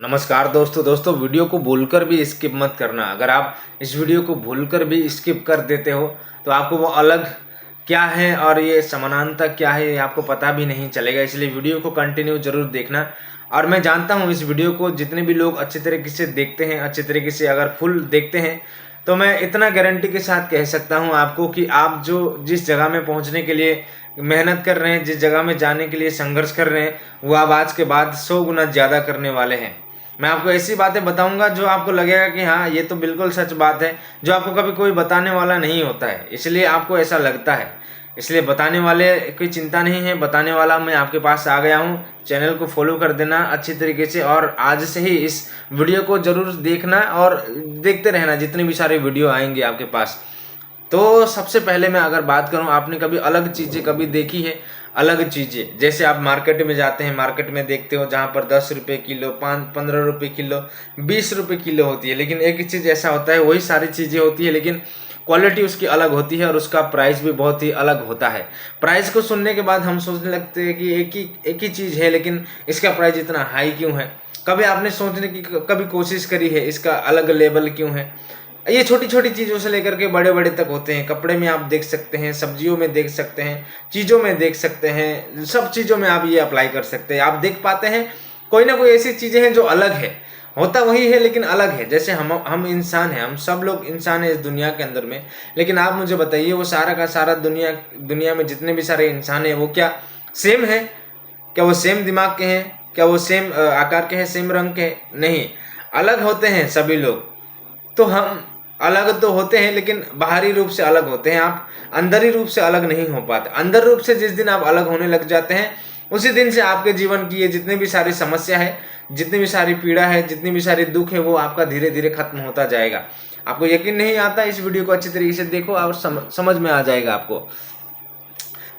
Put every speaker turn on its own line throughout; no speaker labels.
नमस्कार दोस्तों वीडियो को भूलकर भी स्किप मत करना। अगर आप इस वीडियो को भूलकर भी स्किप कर देते हो तो आपको वो अलग क्या है और ये समानांतर क्या है ये आपको पता भी नहीं चलेगा। इसलिए वीडियो को कंटिन्यू जरूर देखना। और मैं जानता हूँ इस वीडियो को जितने भी लोग अच्छे तरीके से देखते हैं, अच्छे तरीके से अगर फुल देखते हैं, तो मैं इतना गारंटी के साथ कह सकता हूँ आपको कि आप जो जिस जगह में पहुँचने के लिए मेहनत कर रहे हैं, जिस जगह में जाने के लिए संघर्ष कर रहे हैं, वो आप आज के बाद 100 गुना ज़्यादा करने वाले हैं। मैं आपको ऐसी बातें बताऊंगा जो आपको लगेगा कि हाँ ये तो बिल्कुल सच बात है, जो आपको कभी कोई बताने वाला नहीं होता है, इसलिए आपको ऐसा लगता है। इसलिए बताने वाले की चिंता नहीं है, बताने वाला मैं आपके पास आ गया हूँ। चैनल को फॉलो कर देना अच्छी तरीके से और आज से ही इस वीडियो को जरूर देखना और देखते रहना जितने भी सारे वीडियो आएंगे आपके पास। तो सबसे पहले मैं अगर बात करूं, आपने कभी अलग चीज़ें कभी देखी है? अलग चीज़ें जैसे आप मार्केट में जाते हैं, मार्केट में देखते हो जहां पर 10 रुपये किलो, 15 रुपये किलो, 20 रुपये किलो होती है, लेकिन एक ही चीज़ ऐसा होता है, वही सारी चीज़ें होती है लेकिन क्वालिटी उसकी अलग होती है और उसका प्राइस भी बहुत ही अलग होता है। प्राइस को सुनने के बाद हम सोचने लगते हैं कि एक ही चीज़ है लेकिन इसका प्राइस इतना हाई क्यों है। कभी आपने सोचने की कभी कोशिश करी है इसका अलग लेवल क्यों है? ये छोटी छोटी चीज़ों से लेकर के बड़े बड़े तक होते हैं। कपड़े में आप देख सकते हैं, सब्जियों में देख सकते हैं, चीज़ों में देख सकते हैं, सब चीज़ों में आप ये अप्लाई कर सकते हैं। आप देख पाते हैं कोई ना कोई ऐसी चीज़ें हैं जो अलग है, होता वही है लेकिन अलग है। जैसे हम इंसान हैं, हम सब लोग इंसान हैं इस दुनिया के अंदर में, लेकिन आप मुझे बताइए वो सारा का सारा दुनिया में जितने भी सारे इंसान हैं वो क्या सेम है? क्या वो सेम दिमाग के हैं? क्या वो सेम आकार के हैं, सेम रंग के हैं? नहीं, अलग होते हैं सभी लोग। तो हम अलग तो होते हैं लेकिन बाहरी रूप से अलग होते हैं, आप अंदरी रूप से अलग नहीं हो पाते। अंदर रूप से जिस दिन आप अलग होने लग जाते हैं उसी दिन से आपके जीवन की ये जितनी भी सारी समस्या है, जितनी भी सारी पीड़ा है, जितनी भी सारी दुख है, वो आपका धीरे धीरे खत्म होता जाएगा। आपको यकीन नहीं आता? इस वीडियो को अच्छी तरीके से देखो और समझ में आ जाएगा आपको।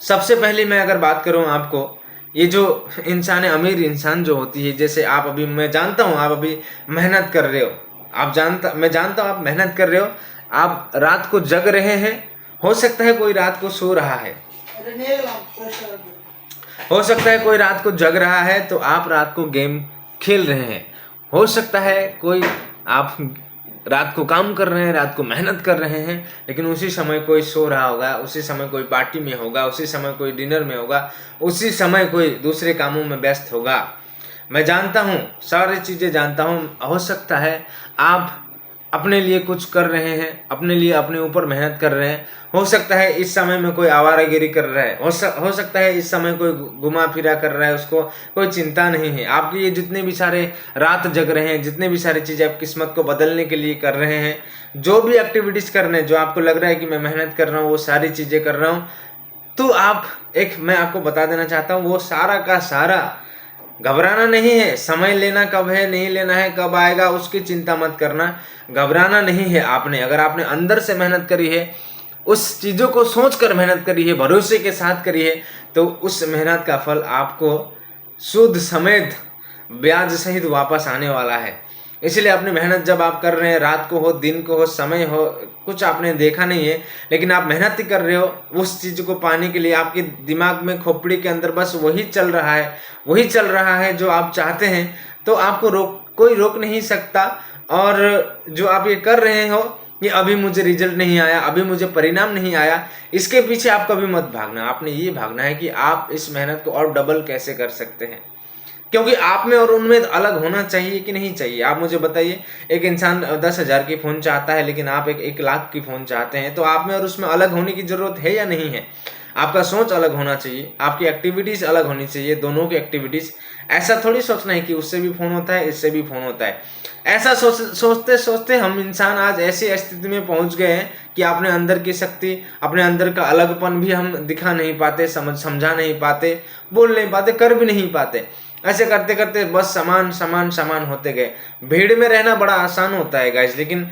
सबसे पहले मैं अगर बात करूं आपको, ये जो इंसान है, अमीर इंसान जो होती है, जैसे आप अभी, मैं जानता हूं आप अभी मेहनत कर रहे हो, मैं जानता हूं आप मेहनत कर रहे हो, आप रात को जग रहे हैं। हो सकता है कोई रात को सो रहा है, हो सकता है कोई रात को जग रहा है तो आप रात को गेम खेल रहे हैं। हो सकता है कोई आप रात को काम कर रहे हैं, रात को मेहनत कर रहे हैं, लेकिन उसी समय कोई सो रहा होगा, उसी समय कोई पार्टी में होगा, उसी समय कोई डिनर में होगा, उसी समय कोई दूसरे कामों में व्यस्त होगा। मैं जानता हूँ, सारी चीज़ें जानता हूँ। हो सकता है आप अपने लिए कुछ कर रहे हैं, अपने लिए अपने ऊपर मेहनत कर रहे हैं। हो सकता है इस समय में कोई आवारागिरी कर रहा है, हो सकता है इस समय कोई घुमा फिरा कर रहा है, उसको कोई चिंता नहीं है। आपके ये जितने भी सारे रात जग रहे हैं, जितने भी सारी चीज़ें आप किस्मत को बदलने के लिए कर रहे हैं, जो भी एक्टिविटीज़ कर रहे हैं, जो आपको लग रहा है कि मैं मेहनत कर रहा हूँ, वो सारी चीज़ें कर रहा हूँ, तो मैं आपको बता देना चाहता हूँ, वो सारा का सारा घबराना नहीं है। समय लेना कब है, नहीं लेना है, कब आएगा, उसकी चिंता मत करना। घबराना नहीं है। अगर आपने अंदर से मेहनत करी है, उस चीज़ों को सोचकर मेहनत करी है, भरोसे के साथ करी है, तो उस मेहनत का फल आपको सूद समेत ब्याज सहित वापस आने वाला है। इसलिए अपनी मेहनत जब आप कर रहे हैं, रात को हो, दिन को हो, समय हो, कुछ आपने देखा नहीं है लेकिन आप मेहनत ही कर रहे हो उस चीज़ को पाने के लिए। आपके दिमाग में, खोपड़ी के अंदर बस वही चल रहा है जो आप चाहते हैं, तो आपको कोई रोक नहीं सकता। और जो आप ये कर रहे हो, ये अभी मुझे रिजल्ट नहीं आया, अभी मुझे परिणाम नहीं आया, इसके पीछे आप कभी मत भागना। आपने ये भागना है कि आप इस मेहनत को और डबल कैसे कर सकते हैं, क्योंकि आप में और उनमें अलग होना चाहिए कि नहीं चाहिए? आप मुझे बताइए, एक इंसान 10,000 की फ़ोन चाहता है लेकिन आप 1 लाख की फ़ोन चाहते हैं, तो आप में और उसमें अलग होने की ज़रूरत है या नहीं है? आपका सोच अलग होना चाहिए, आपकी एक्टिविटीज़ अलग होनी चाहिए, दोनों की एक्टिविटीज़। ऐसा थोड़ी सोचना है कि उससे भी फ़ोन होता है, इससे भी फ़ोन होता है। ऐसा सोचते सोचते हम इंसान आज ऐसी स्थिति में पहुंच गए हैं कि अपने अंदर की शक्ति, अपने अंदर का अलगपन भी हम दिखा नहीं पाते, समझा नहीं पाते, बोल नहीं पाते, कर भी नहीं पाते। ऐसे करते करते बस समान होते गए। भीड़ में रहना बड़ा आसान होता है गाइस, लेकिन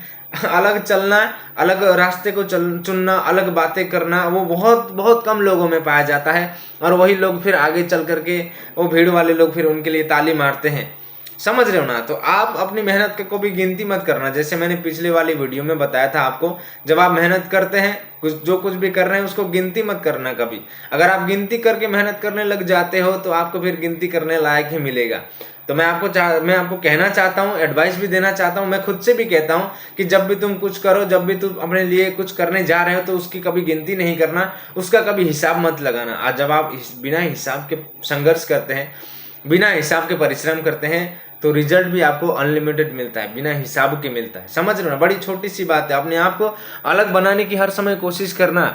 अलग चलना, अलग रास्ते को चुनना, अलग बातें करना, वो बहुत बहुत कम लोगों में पाया जाता है। और वही लोग फिर आगे चल करके, वो भीड़ वाले लोग फिर उनके लिए ताली मारते हैं। समझ रहे हो ना? तो आप अपनी मेहनत को भी गिनती मत करना। जैसे मैंने पिछले वाली वीडियो में बताया था आपको, जब आप मेहनत करते हैं, जो कुछ भी कर रहे हैं, उसको गिनती मत करना कभी। अगर आप गिनती करके मेहनत करने लग जाते हो तो आपको फिर गिनती करने लायक ही मिलेगा। तो मैं आपको कहना चाहता हूँ, एडवाइस भी देना चाहता हूँ, मैं खुद से भी कहता हूँ कि जब भी तुम कुछ करो, जब भी तुम अपने लिए कुछ करने जा रहे हो तो उसकी कभी गिनती नहीं करना, उसका कभी हिसाब मत लगाना। आज जब आप बिना हिसाब के संघर्ष करते हैं, बिना हिसाब के परिश्रम करते हैं, तो रिजल्ट भी आपको अनलिमिटेड मिलता है, बिना हिसाब के मिलता है। समझ रहे हो ना, बड़ी छोटी सी बात है। अपने आप को अलग बनाने की हर समय कोशिश करना,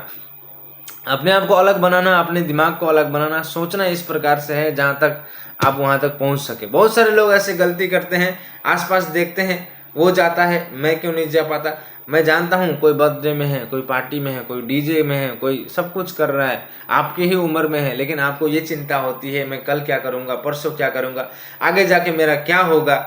अपने आप को अलग बनाना, अपने दिमाग को अलग बनाना, सोचना इस प्रकार से है जहाँ तक आप वहाँ तक पहुँच सके। बहुत सारे लोग ऐसे गलती करते हैं, आसपास देखते हैं वो जाता है, मैं क्यों नहीं जा पाता। मैं जानता हूँ कोई बर्थडे में है, कोई पार्टी में है, कोई डीजे में है, कोई सब कुछ कर रहा है, आपकी ही उम्र में है, लेकिन आपको ये चिंता होती है मैं कल क्या करूँगा, परसों क्या करूँगा, आगे जाके मेरा क्या होगा।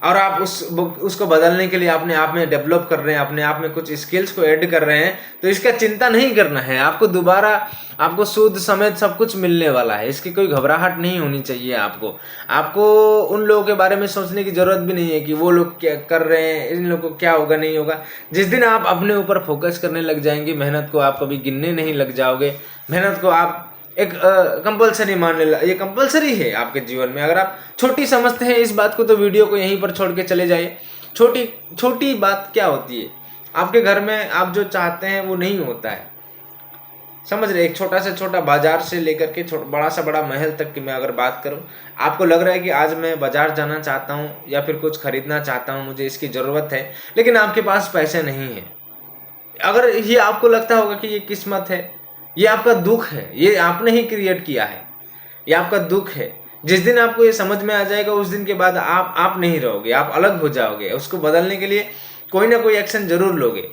और आप उसको बदलने के लिए अपने आप में डेवलप कर रहे हैं, अपने आप में कुछ स्किल्स को ऐड कर रहे हैं, तो इसका चिंता नहीं करना है आपको। दोबारा आपको सूद समेत सब कुछ मिलने वाला है, इसकी कोई घबराहट नहीं होनी चाहिए आपको उन लोगों के बारे में सोचने की जरूरत भी नहीं है कि वो लोग क्या कर रहे हैं, इन लोगों को क्या होगा नहीं होगा। जिस दिन आप अपने ऊपर फोकस करने लग जाएंगे, मेहनत को आप कभी गिनने नहीं लग जाओगे, मेहनत को आप एक कंपलसरी मानने लगा, ये कंपलसरी है आपके जीवन में। अगर आप छोटी समझते हैं इस बात को तो वीडियो को यहीं पर छोड़ के चले जाइए। छोटी छोटी बात क्या होती है, आपके घर में आप जो चाहते हैं वो नहीं होता है। समझ रहे, एक छोटा से छोटा बाजार से लेकर के बड़ा से बड़ा महल तक की मैं अगर बात करूं, आपको लग रहा है कि आज मैं बाजार जाना चाहता हूं या फिर कुछ खरीदना चाहता हूं, मुझे इसकी ज़रूरत है, लेकिन आपके पास पैसे नहीं है। अगर ये आपको लगता होगा कि ये किस्मत है, ये आपका दुख है, ये आपने ही क्रिएट किया है, ये आपका दुख है। जिस दिन आपको ये समझ में आ जाएगा उस दिन के बाद आप नहीं रहोगे, आप अलग हो जाओगे। उसको बदलने के लिए कोई ना कोई एक्शन जरूर लोगे।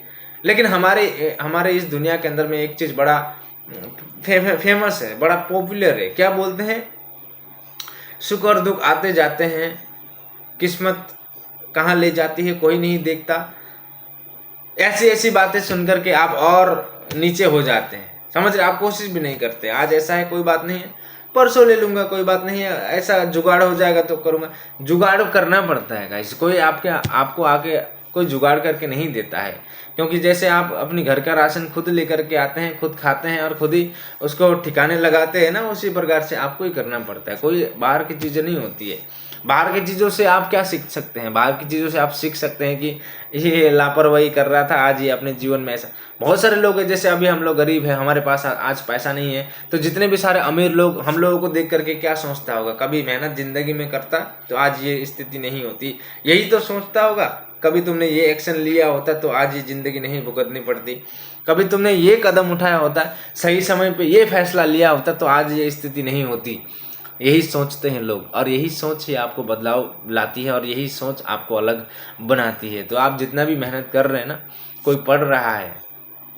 लेकिन हमारे इस दुनिया के अंदर में एक चीज़ बड़ा फेमस है, बड़ा पॉपुलर है। क्या बोलते हैं, सुख और दुख आते जाते हैं, किस्मत कहाँ ले जाती है कोई नहीं देखता। ऐसी बातें सुनकर के आप और नीचे हो जाते हैं। समझ रहे, आप कोशिश भी नहीं करते। आज ऐसा है कोई बात नहीं है, परसों ले लूंगा कोई बात नहीं है, ऐसा जुगाड़ हो जाएगा तो करूंगा। जुगाड़ करना पड़ता है गाइस, कोई आपको आके कोई जुगाड़ करके नहीं देता है। क्योंकि जैसे आप अपनी घर का राशन खुद लेकर के आते हैं, खुद खाते हैं और खुद ही उसको ठिकाने लगाते हैं ना, उसी प्रकार से आपको ही करना पड़ता है। कोई बाहर की चीज़ें नहीं होती है। बाहर की चीज़ों से आप क्या सीख सकते हैं, बाहर की चीज़ों से आप सीख सकते हैं कि ये लापरवाही कर रहा था, आज ये अपने जीवन में ऐसा। बहुत सारे लोग हैं, जैसे अभी हम लोग गरीब हैं, हमारे पास आज पैसा नहीं है, तो जितने भी सारे अमीर लोग हम लोगों को देख करके क्या सोचता होगा, कभी मेहनत जिंदगी में करता तो आज ये स्थिति नहीं होती, यही तो सोचता होगा। कभी तुमने ये एक्शन लिया होता तो आज ये जिंदगी नहीं भुगतनी पड़ती, कभी तुमने ये कदम उठाया होता, सही समय पे ये फैसला लिया होता तो आज ये स्थिति नहीं होती। यही सोचते हैं लोग, और यही सोच ही आपको बदलाव लाती है और यही सोच आपको अलग बनाती है। तो आप जितना भी मेहनत कर रहे हैं ना, कोई पढ़ रहा है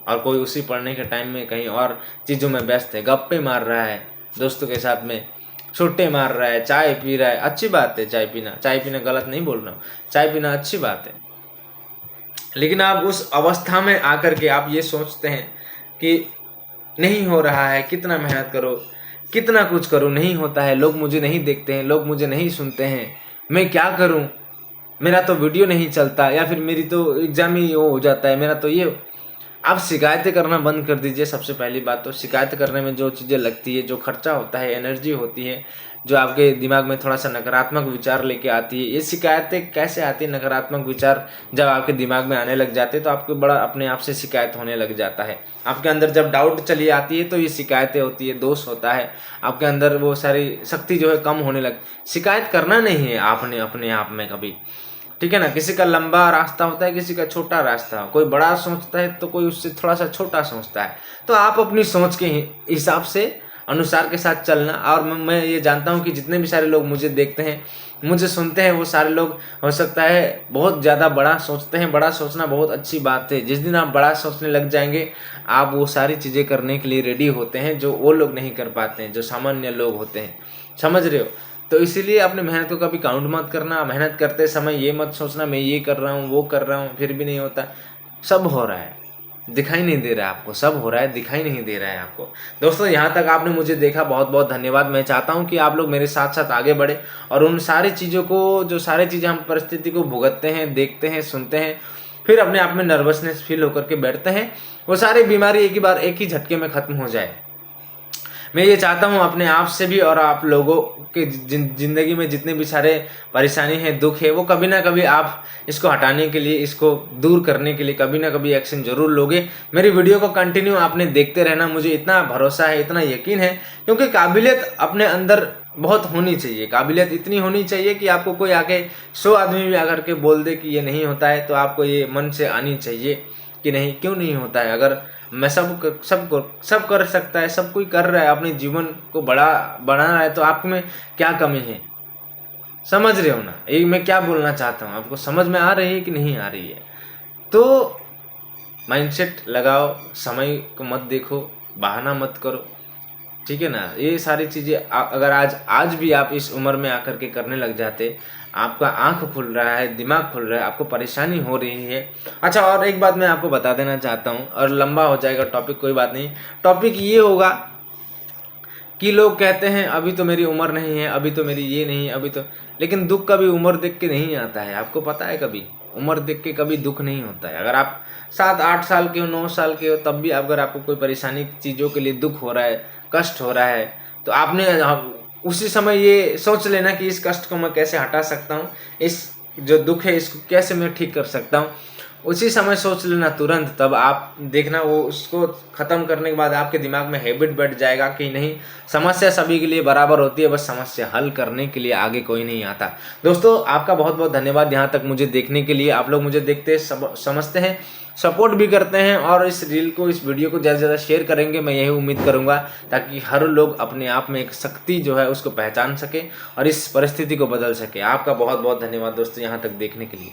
और कोई उसी पढ़ने के टाइम में कहीं और चीज़ों में व्यस्त है, गप्पे मार रहा है दोस्तों के साथ में, छुट्टे मार रहा है, चाय पी रहा है। अच्छी बात है चाय पीना गलत नहीं बोल रहा हूँ, चाय पीना अच्छी बात है। लेकिन आप उस अवस्था में आकर के आप ये सोचते हैं कि नहीं हो रहा है, कितना मेहनत करो, कितना कुछ करूं, नहीं होता है, लोग मुझे नहीं देखते हैं, लोग मुझे नहीं सुनते हैं, मैं क्या करूं, मेरा तो वीडियो नहीं चलता, या फिर मेरी तो एग्जाम ही वो हो जाता है, मेरा तो ये। आप शिकायतें करना बंद कर दीजिए। सबसे पहली बात तो शिकायत करने में जो चीज़ें लगती है, जो खर्चा होता है, एनर्जी होती है, जो आपके दिमाग में थोड़ा सा नकारात्मक विचार लेके आती है, ये शिकायतें कैसे आती है? नकारात्मक विचार जब आपके दिमाग में आने लग जाते हैं तो आपको बड़ा अपने आप से शिकायत होने लग जाता है। आपके अंदर जब डाउट चली आती है तो ये शिकायतें होती है, दोष होता है, आपके अंदर वो सारी शक्ति जो है कम होने लग। शिकायत करना नहीं है आपने अपने आप में कभी, ठीक है ना। किसी का लंबा रास्ता होता है, किसी का छोटा रास्ता, कोई बड़ा सोचता है तो कोई उससे थोड़ा सा छोटा सोचता है। तो आप अपनी सोच के हिसाब से अनुसार के साथ चलना। और मैं ये जानता हूँ कि जितने भी सारे लोग मुझे देखते हैं, मुझे सुनते हैं, वो सारे लोग हो सकता है बहुत ज़्यादा बड़ा सोचते हैं। बड़ा सोचना बहुत अच्छी बात है। जिस दिन आप बड़ा सोचने लग जाएंगे, आप वो सारी चीज़ें करने के लिए रेडी होते हैं जो वो लोग नहीं कर पाते हैं, जो सामान्य लोग होते हैं। समझ रहे हो? तो इसीलिए अपनी मेहनत को कभी काउंट मत करना। मेहनत करते समय ये मत सोचना मैं ये कर रहा हूँ, वो कर रहा हूँ, फिर भी नहीं होता। सब हो रहा है, दिखाई नहीं दे रहा है आपको, सब हो रहा है, दिखाई नहीं दे रहा है आपको। दोस्तों, यहाँ तक आपने मुझे देखा, बहुत बहुत धन्यवाद। मैं चाहता हूँ कि आप लोग मेरे साथ साथ आगे बढ़े और उन सारी चीज़ों को, जो सारी चीज़ें हम परिस्थिति को भुगतते हैं, देखते हैं, सुनते हैं, फिर अपने आप में नर्वसनेस फील होकर के बैठते हैं, वो सारी बीमारी एक ही झटके में ख़त्म हो जाए। मैं ये चाहता हूँ अपने आप से भी और आप लोगों के ज़िंदगी में जितने भी सारे परेशानी है, दुख है, वो कभी ना कभी आप इसको हटाने के लिए, इसको दूर करने के लिए कभी ना कभी एक्शन जरूर लोगे। मेरी वीडियो को कंटिन्यू आपने देखते रहना, मुझे इतना भरोसा है, इतना यकीन है, क्योंकि काबिलियत अपने अंदर बहुत होनी चाहिए। काबिलियत इतनी होनी चाहिए कि आपको कोई आके 100 आदमी भी आकर के बोल दे कि ये नहीं होता है, तो आपको ये मन से आनी चाहिए कि नहीं, क्यों नहीं होता है। अगर मैं सब कर सकता है, सब कोई कर रहा है, अपने जीवन को बढ़ा रहा है, तो आप में क्या कमी है? समझ रहे हो ना ये मैं क्या बोलना चाहता हूँ? आपको समझ में आ रही है कि नहीं आ रही है? तो माइंडसेट लगाओ, समय को मत देखो, बहाना मत करो, ठीक है ना। ये सारी चीज़ें अगर आज भी आप इस उम्र में आकर के करने लग जाते, आपका आंख खुल रहा है, दिमाग खुल रहा है, आपको परेशानी हो रही है। अच्छा, और एक बात मैं आपको बता देना चाहता हूँ, और लंबा हो जाएगा टॉपिक, कोई बात नहीं। टॉपिक ये होगा कि लोग कहते हैं अभी तो मेरी उम्र नहीं है, अभी तो मेरी ये नहीं, अभी तो, लेकिन दुख कभी उम्र देख के नहीं आता है। आपको पता है, कभी उम्र देख के कभी दुख नहीं होता है। अगर आप 7-8 साल के हो, 9 साल के हो, तब भी अगर आपको कोई परेशानी चीज़ों के लिए दुख हो रहा है, कष्ट हो रहा है, तो आपने उसी समय ये सोच लेना कि इस कष्ट को मैं कैसे हटा सकता हूँ, इस जो दुख है इसको कैसे मैं ठीक कर सकता हूँ। उसी समय सोच लेना तुरंत, तब आप देखना वो उसको ख़त्म करने के बाद आपके दिमाग में हैबिट बैठ जाएगा कि नहीं, समस्या सभी के लिए बराबर होती है, बस समस्या हल करने के लिए आगे कोई नहीं आता। दोस्तों, आपका बहुत बहुत धन्यवाद यहाँ तक मुझे देखने के लिए। आप लोग मुझे देखते समझते हैं, सपोर्ट भी करते हैं, और इस रील को, इस वीडियो को ज़्यादा से ज़्यादा शेयर करेंगे, मैं यही उम्मीद करूँगा, ताकि हर लोग अपने आप में एक शक्ति जो है उसको पहचान सके और इस परिस्थिति को बदल सके। आपका बहुत बहुत धन्यवाद दोस्तों यहाँ तक देखने के लिए।